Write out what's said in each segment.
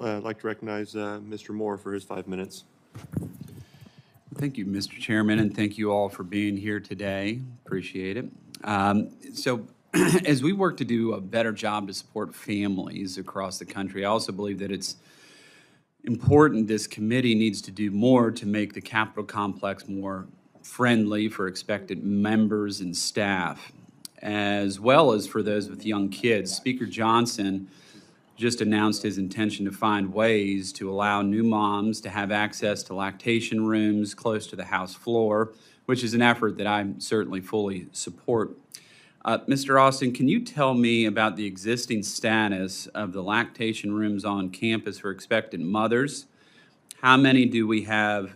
I'd like to recognize Mr. Moore for his 5 minutes. Thank you, Mr. Chairman, and thank you all for being here today. Appreciate it. So, as we work to do a better job to support families across the country, I also believe that it's important this committee needs to do more to make the Capitol complex more friendly for expectant members and staff, as well as for those with young kids. Speaker Johnson just announced his intention to find ways to allow new moms to have access to lactation rooms close to the House floor, which is an effort that I certainly fully support. Mr. Austin, can you tell me about the existing status of the lactation rooms on campus for expectant mothers? How many do we have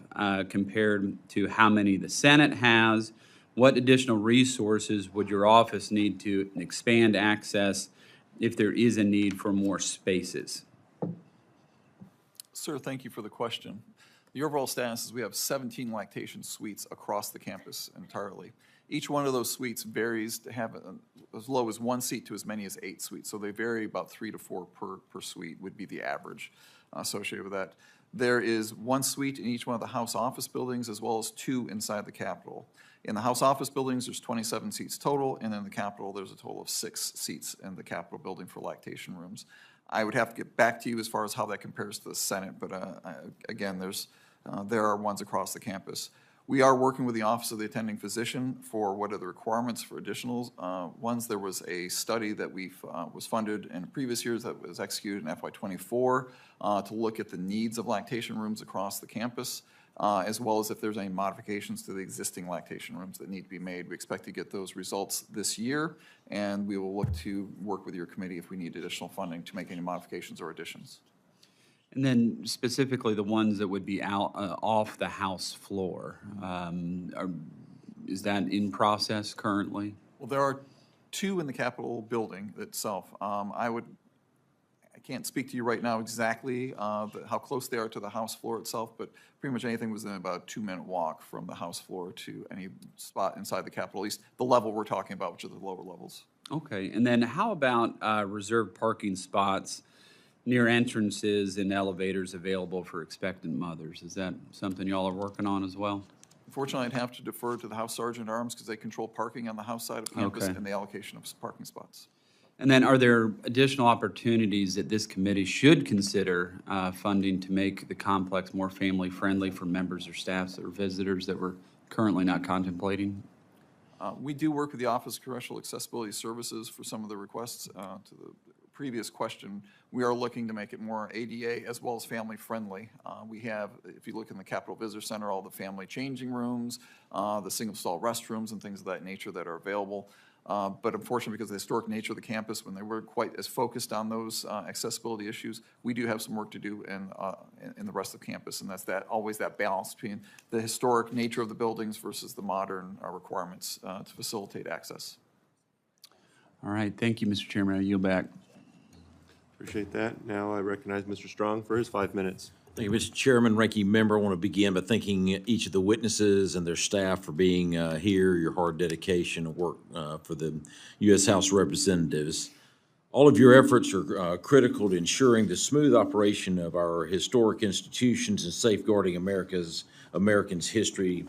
compared to how many the Senate has? What additional resources would your office need to expand access if there is a need for more spaces? Sir, thank you for the question. The overall status is we have 17 lactation suites across the campus entirely. Each one of those suites varies to have as low as 1 seat to as many as 8 suites. So they vary about 3 to 4 per suite would be the average associated with that. There is 1 suite in each one of the House office buildings as well as 2 inside the Capitol. In the House office buildings, there's 27 seats total, and in the Capitol, there's a total of 6 seats in the Capitol building for lactation rooms. I would have to get back to you as far as how that compares to the Senate, but again, there are ones across the campus. We are working with the Office of the Attending Physician for what are the requirements for additional ones. There was a study that was funded in previous years that was executed in FY24 to look at the needs of lactation rooms across the campus, as well as if there's any modifications to the existing lactation rooms that need to be made. We expect to get those results this year, and we will look to work with your committee if we need additional funding to make any modifications or additions. And then specifically the ones that would be out off the House floor, is that in process currently? Well, there are 2 in the Capitol building itself. I can't speak to you right now exactly how close they are to the House floor itself, but pretty much anything within about a 2-minute walk from the House floor to any spot inside the Capitol, at least the level we're talking about, which are the lower levels. Okay, and then how about reserved parking spots near entrances and elevators available for expectant mothers? Is that something y'all are working on as well? Unfortunately, I'd have to defer to the House Sergeant at Arms because they control parking on the House side of campus Okay. and the allocation of parking spots. And then are there additional opportunities that this committee should consider funding to make the complex more family-friendly for members or staffs or visitors that we're currently not contemplating? We do work with the Office of Congressional Accessibility Services for some of the requests to the previous question. We are looking to make it more ADA as well as family-friendly. We have, if you look in the Capitol Visitor Center, all the family changing rooms, the single-stall restrooms and things of that nature that are available. But unfortunately, because of the historic nature of the campus, when they weren't quite as focused on those accessibility issues, we do have some work to do in the rest of campus, and that's always that balance between the historic nature of the buildings versus the modern requirements to facilitate access. All right, thank you, Mr. Chairman. I yield back. Appreciate that. Now I recognize Mr. Strong for his 5 minutes. Thank you, Mr. Chairman, Ranking Member. I want to begin by thanking each of the witnesses and their staff for being here, your hard dedication and work for the U.S. House of Representatives. All of your efforts are critical to ensuring the smooth operation of our historic institutions and safeguarding Americans' history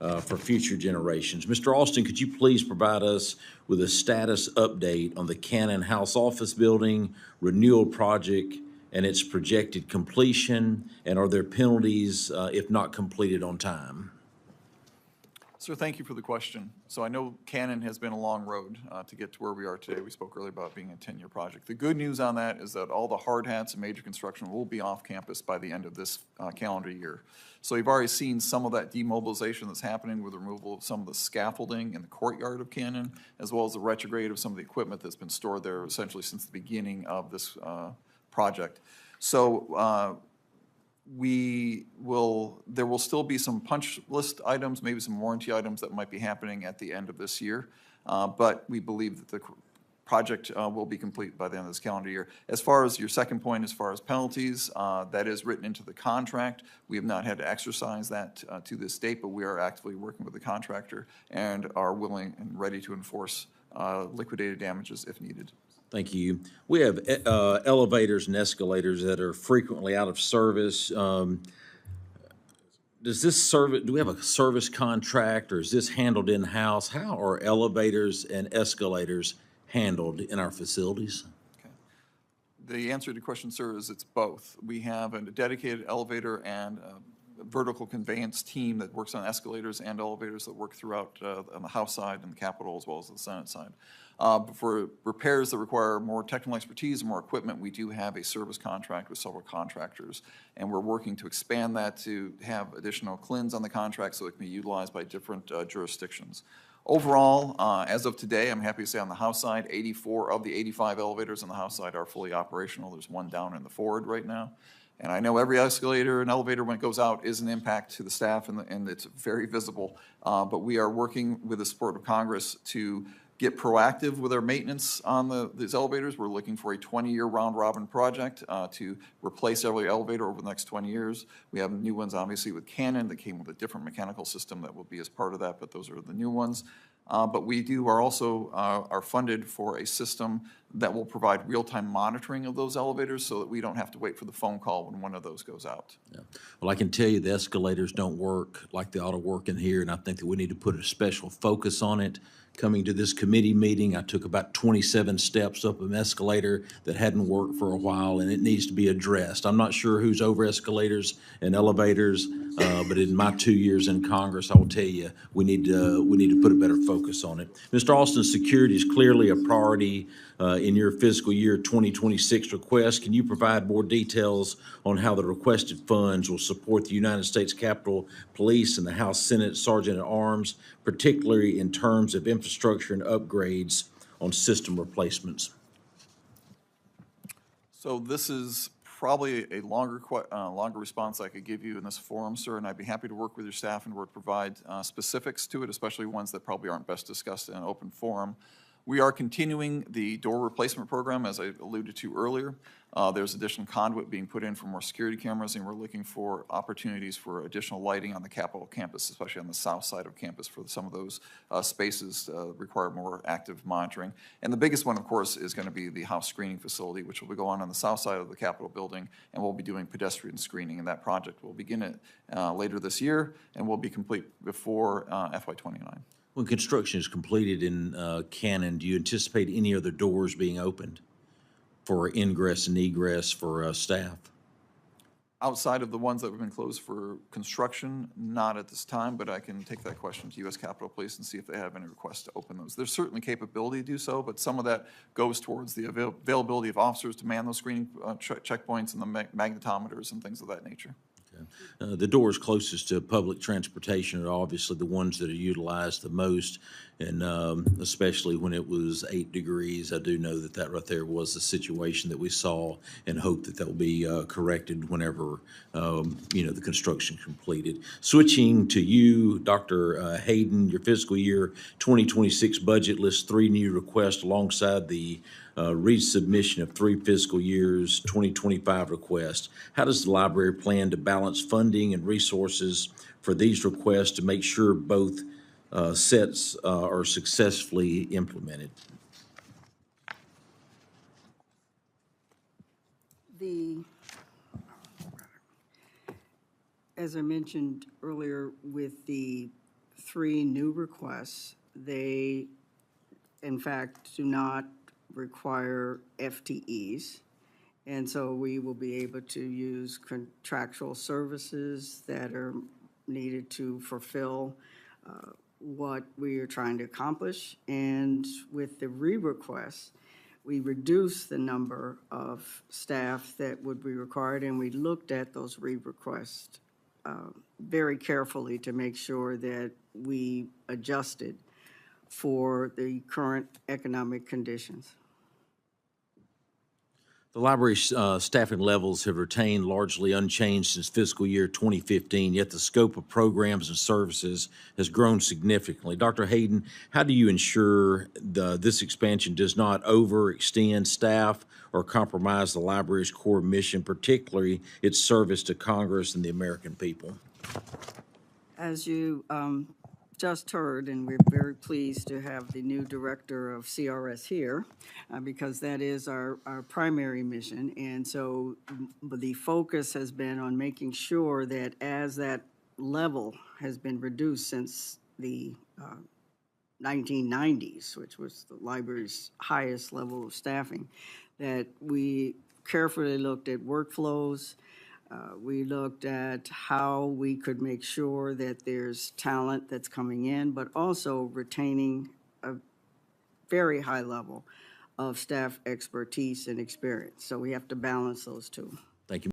for future generations. Mr. Austin, could you please provide us with a status update on the Cannon House Office Building renewal project and its projected completion, and are there penalties if not completed on time? Sir, thank you for the question. So I know Cannon has been a long road to get to where we are today. We spoke earlier about being a 10-year project. The good news on that is that all the hard hats and major construction will be off campus by the end of this calendar year. So you've already seen some of that demobilization that's happening with the removal of some of the scaffolding in the courtyard of Cannon, as well as the retrograde of some of the equipment that's been stored there essentially since the beginning of this project. So there will still be some punch list items, maybe some warranty items that might be happening at the end of this year, but we believe that the project will be complete by the end of this calendar year. As far as your second point, as far as penalties, that is written into the contract. We have not had to exercise that to this date, but we are actively working with the contractor and are willing and ready to enforce liquidated damages if needed. Thank you. We have elevators and escalators that are frequently out of service. Does this service, do we have a service contract, or is this handled in-house? How are elevators and escalators handled in our facilities? The answer to your question, sir, is it's both. We have a dedicated elevator and vertical conveyance team that works on escalators and elevators that work throughout on the House side and the Capitol as well as the Senate side. But for repairs that require more technical expertise and more equipment, we do have a service contract with several contractors. And we're working to expand that to have additional CLINs on the contract so it can be utilized by different jurisdictions. Overall, as of today, I'm happy to say on the House side, 84 of the 85 elevators on the House side are fully operational. There's one down in the forward right now. And I know every escalator and elevator, when it goes out, is an impact to the staff, and it's very visible. But we are working with the support of Congress to get proactive with our maintenance on these elevators. We're looking for a 20-year round-robin project to replace every elevator over the next 20 years. We have new ones, obviously, with Canon that came with a different mechanical system that will be as part of that, but those are the new ones. But we are also are funded for a system that will provide real-time monitoring of those elevators so that we don't have to wait for the phone call when one of those goes out. Yeah. Well, I can tell you the escalators don't work like they ought to work in here, and I think that we need to put a special focus on it. Coming to this committee meeting, I took about 27 steps up an escalator that hadn't worked for a while, and it needs to be addressed. I'm not sure who's over escalators and elevators, but in my 2 years in Congress, I will tell you, we need to put a better focus on it. Mr. Austin, security is clearly a priority in your fiscal year 2026 request. Can you provide more details on how the requested funds will support the United States Capitol Police and the House Senate Sergeant at Arms, particularly in terms of infrastructure and upgrades on system replacements? So this is probably a longer response I could give you in this forum, sir, and I'd be happy to work with your staff and provide specifics to it, especially ones that probably aren't best discussed in an open forum. We are continuing the door replacement program, as I alluded to earlier. There's additional conduit being put in for more security cameras, and we're looking for opportunities for additional lighting on the Capitol campus, especially on the south side of campus for some of those spaces require more active monitoring. And the biggest one, of course, is going to be the House screening facility, which will go on the south side of the Capitol building, and we'll be doing pedestrian screening, and that project will begin it later this year and will be complete before FY29. When construction is completed in Cannon, do you anticipate any other doors being opened for ingress and egress for staff? Outside of the ones that have been closed for construction, not at this time, but I can take that question to U.S. Capitol Police and see if they have any requests to open those. There's certainly capability to do so, but some of that goes towards the availability of officers to man those screening checkpoints and the magnetometers and things of that nature. The doors closest to public transportation are obviously the ones that are utilized the most, and especially when it was 8 degrees. I do know that that right there was the situation that we saw, and hope that that will be corrected whenever the construction completed. Switching to you, Dr. Hayden, your fiscal year 2026 budget lists 3 new requests alongside the resubmission of 3 fiscal years 2025 requests. How does the library plan to balance funding and resources for these requests to make sure both sets are successfully implemented? As I mentioned earlier, with the 3 new requests, they in fact do not require FTEs. And so we will be able to use contractual services that are needed to fulfill what we are trying to accomplish. And with the re-requests, we reduced the number of staff that would be required, and we looked at those re-requests very carefully to make sure that we adjusted for the current economic conditions. The library's staffing levels have retained largely unchanged since fiscal year 2015, yet the scope of programs and services has grown significantly. Dr. Hayden, how do you ensure this expansion does not overextend staff or compromise the library's core mission, particularly its service to Congress and the American people? As you just heard, and we're very pleased to have the new director of CRS here, because that is our primary mission. And so the focus has been on making sure that as that level has been reduced since the 1990s, which was the library's highest level of staffing, that we carefully looked at workflows. We looked at how we could make sure that there's talent that's coming in, but also retaining a very high level of staff expertise and experience. So we have to balance those two. Thank you.